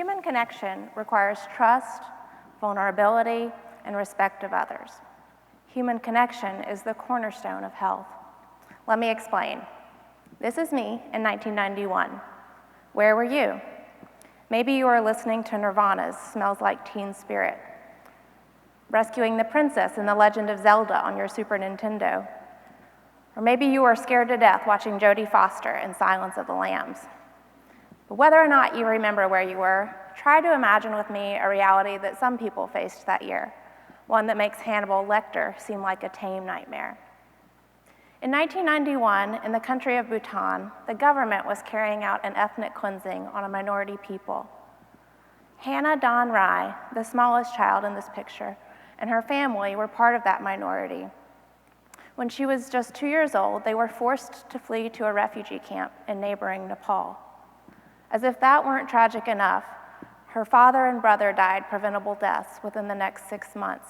Human connection requires trust, vulnerability, and respect of others. Human connection is the cornerstone of health. Let me explain. This is me in 1991. Where were you? Maybe you were listening to Nirvana's Smells Like Teen Spirit, rescuing the princess in The Legend of Zelda on your Super Nintendo. Or maybe you were scared to death watching Jodie Foster in Silence of the Lambs. But whether or not you remember where you were, try to imagine with me a reality that some people faced that year, one that makes Hannibal Lecter seem like a tame nightmare. In 1991, in the country of Bhutan, the government was carrying out an ethnic cleansing on a minority people. Hannah Dawn Rai, the smallest child in this picture, and her family were part of that minority. When she was just 2 years old, they were forced to flee to a refugee camp in neighboring Nepal. As if that weren't tragic enough, her father and brother died preventable deaths within the next 6 months.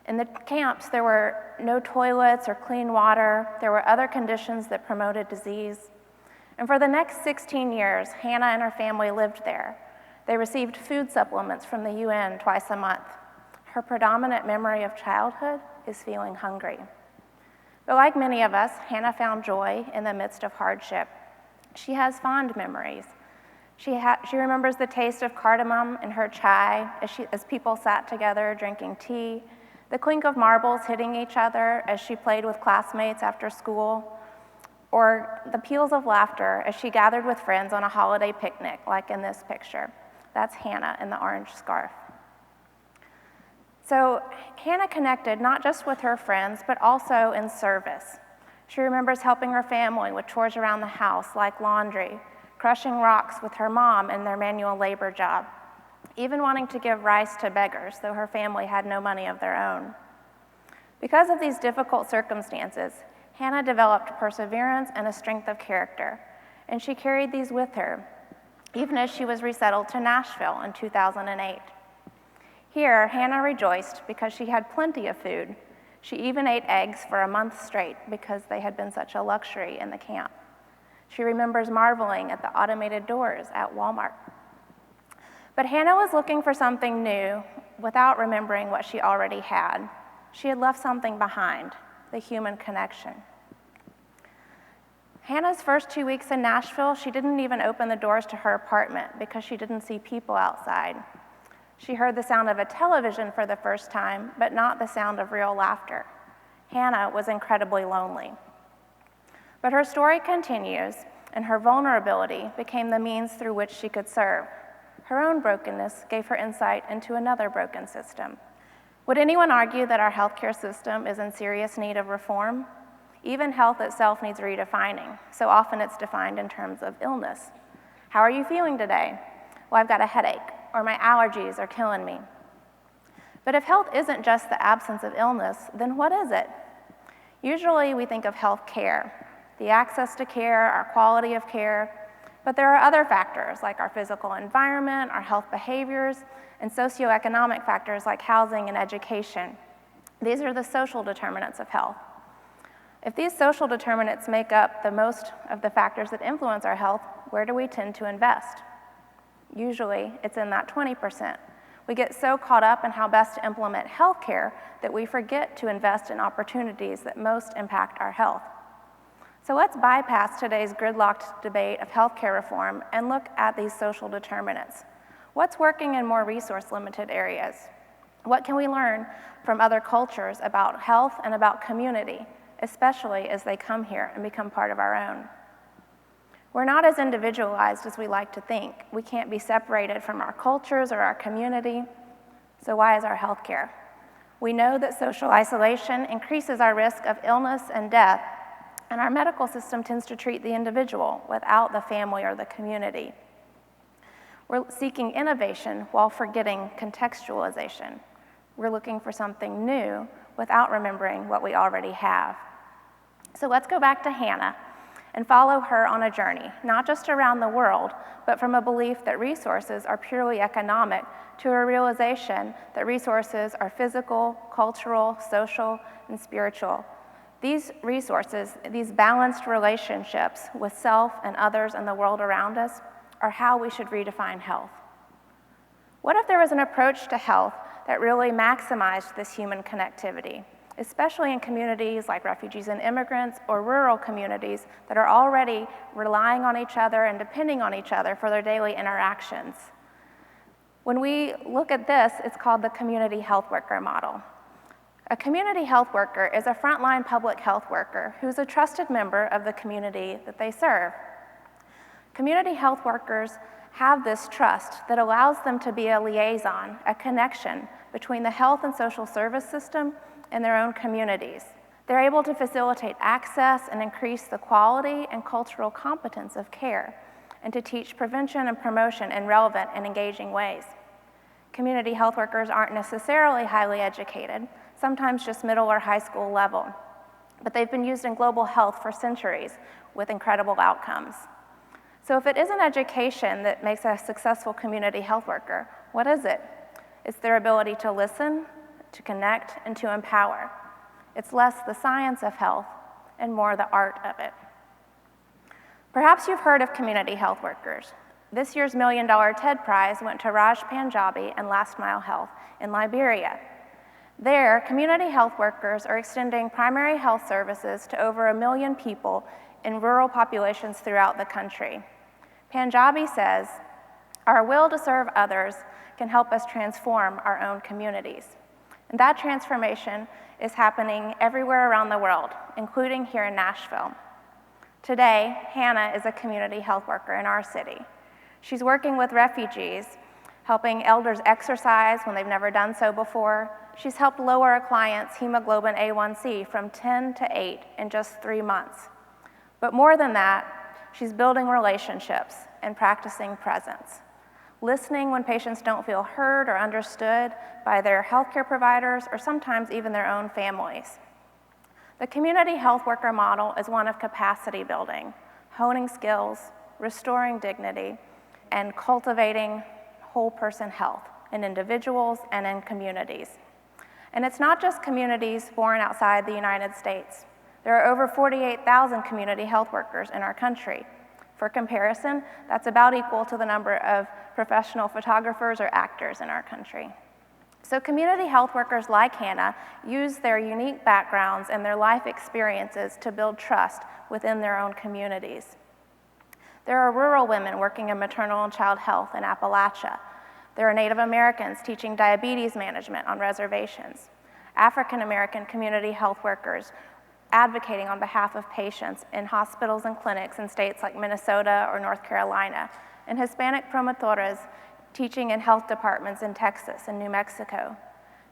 In the camps, there were no toilets or clean water. There were other conditions that promoted disease. And for the next 16 years, Hannah and her family lived there. They received food supplements from the UN twice a month. Her predominant memory of childhood is feeling hungry. But like many of us, Hannah found joy in the midst of hardship. She has fond memories. She remembers the taste of cardamom in her chai as people sat together drinking tea, the clink of marbles hitting each other as she played with classmates after school, or the peals of laughter as she gathered with friends on a holiday picnic, like in this picture. That's Hannah in the orange scarf. So Hannah connected not just with her friends, but also in service. She remembers helping her family with chores around the house, like laundry, crushing rocks with her mom in their manual labor job, even wanting to give rice to beggars, though her family had no money of their own. Because of these difficult circumstances, Hannah developed perseverance and a strength of character, and she carried these with her, even as she was resettled to Nashville in 2008. Here, Hannah rejoiced because she had plenty of food. She even ate eggs for a month straight because they had been such a luxury in the camp. She remembers marveling at the automated doors at Walmart. But Hannah was looking for something new without remembering what she already had. She had left something behind, the human connection. Hannah's first 2 weeks in Nashville, she didn't even open the doors to her apartment because she didn't see people outside. She heard the sound of a television for the first time, but not the sound of real laughter. Hannah was incredibly lonely. But her story continues, and her vulnerability became the means through which she could serve. Her own brokenness gave her insight into another broken system. Would anyone argue that our healthcare system is in serious need of reform? Even health itself needs redefining. So often it's defined in terms of illness. How are you feeling today? Well, I've got a headache, or my allergies are killing me. But if health isn't just the absence of illness, then what is it? Usually we think of health care, the access to care, our quality of care, but there are other factors like our physical environment, our health behaviors, and socioeconomic factors like housing and education. These are the social determinants of health. If these social determinants make up the most of the factors that influence our health, where do we tend to invest? Usually, it's in that 20%. We get so caught up in how best to implement healthcare that we forget to invest in opportunities that most impact our health. So let's bypass today's gridlocked debate of healthcare reform and look at these social determinants. What's working in more resource-limited areas? What can we learn from other cultures about health and about community, especially as they come here and become part of our own? We're not as individualized as we like to think. We can't be separated from our cultures or our community. So why is our healthcare? We know that social isolation increases our risk of illness and death, and our medical system tends to treat the individual without the family or the community. We're seeking innovation while forgetting contextualization. We're looking for something new without remembering what we already have. So let's go back to Hannah and follow her on a journey, not just around the world, but from a belief that resources are purely economic to a realization that resources are physical, cultural, social, and spiritual. These resources, these balanced relationships with self and others and the world around us, or how we should redefine health. What if there was an approach to health that really maximized this human connectivity, especially in communities like refugees and immigrants or rural communities that are already relying on each other and depending on each other for their daily interactions? When we look at this, it's called the community health worker model. A community health worker is a frontline public health worker who's a trusted member of the community that they serve. Community health workers have this trust that allows them to be a liaison, a connection between the health and social service system and their own communities. They're able to facilitate access and increase the quality and cultural competence of care, and to teach prevention and promotion in relevant and engaging ways. Community health workers aren't necessarily highly educated, sometimes just middle or high school level, but they've been used in global health for centuries with incredible outcomes. So if it isn't education that makes a successful community health worker, what is it? It's their ability to listen, to connect, and to empower. It's less the science of health and more the art of it. Perhaps you've heard of community health workers. This year's $1 Million TED Prize went to Raj Panjabi and Last Mile Health in Liberia. There, community health workers are extending primary health services to over 1 million people in rural populations throughout the country. Panjabi says, "Our will to serve others can help us transform our own communities." And that transformation is happening everywhere around the world, including here in Nashville. Today, Hannah is a community health worker in our city. She's working with refugees, helping elders exercise when they've never done so before. She's helped lower a client's hemoglobin A1C from 10 to 8 in just 3 months. But more than that, she's building relationships and practicing presence, listening when patients don't feel heard or understood by their healthcare providers or sometimes even their own families. The community health worker model is one of capacity building, honing skills, restoring dignity, and cultivating whole person health in individuals and in communities. And it's not just communities born outside the United States. There are over 48,000 community health workers in our country. For comparison, that's about equal to the number of professional photographers or actors in our country. So community health workers like Hannah use their unique backgrounds and their life experiences to build trust within their own communities. There are rural women working in maternal and child health in Appalachia. There are Native Americans teaching diabetes management on reservations. African American community health workers advocating on behalf of patients in hospitals and clinics in states like Minnesota or North Carolina, and Hispanic promotores teaching in health departments in Texas and New Mexico.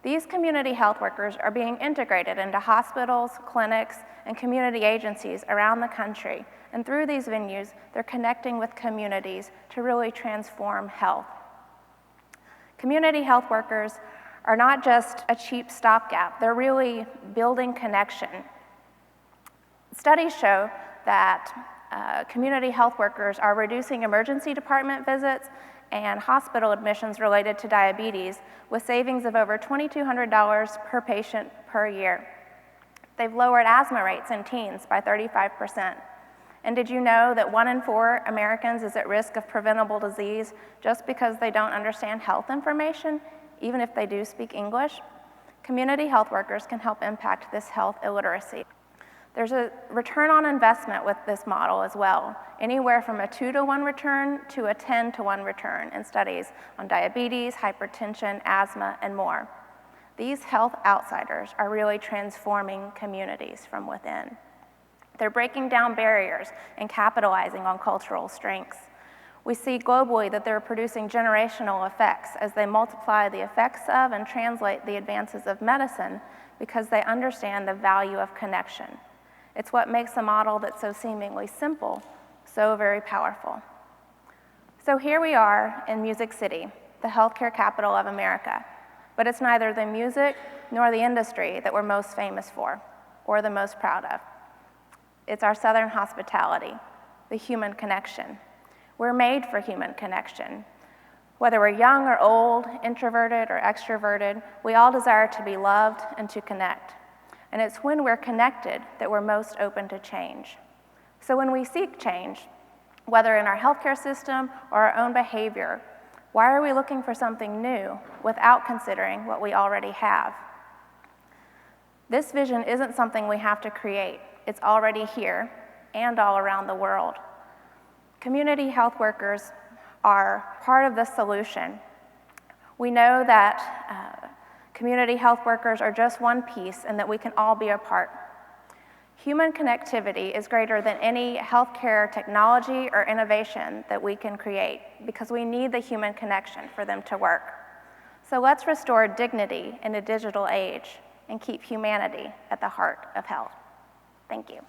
These community health workers are being integrated into hospitals, clinics, and community agencies around the country, and through these venues, they're connecting with communities to really transform health. Community health workers are not just a cheap stopgap, they're really building connection. Studies show that community health workers are reducing emergency department visits and hospital admissions related to diabetes with savings of over $2,200 per patient per year. They've lowered asthma rates in teens by 35%. And did you know that 1 in 4 Americans is at risk of preventable disease just because they don't understand health information, even if they do speak English? Community health workers can help impact this health illiteracy. There's a return on investment with this model as well, anywhere from a 2-to-1 return to a 10-to-1 return in studies on diabetes, hypertension, asthma, and more. These health outsiders are really transforming communities from within. They're breaking down barriers and capitalizing on cultural strengths. We see globally that they're producing generational effects as they multiply the effects of and translate the advances of medicine because they understand the value of connection. It's what makes a model that's so seemingly simple so very powerful. So here we are in Music City, the healthcare capital of America, but it's neither the music nor the industry that we're most famous for or the most proud of. It's our Southern hospitality, the human connection. We're made for human connection. Whether we're young or old, introverted or extroverted, we all desire to be loved and to connect. And it's when we're connected that we're most open to change. So when we seek change, whether in our healthcare system or our own behavior. Why are we looking for something new without considering what we already have? This vision isn't something we have to create. It's already here and all around the world. Community health workers are part of the solution. We know that community health workers are just one piece and that we can all be a part. Human connectivity is greater than any healthcare technology or innovation that we can create because we need the human connection for them to work. So let's restore dignity in a digital age and keep humanity at the heart of health. Thank you.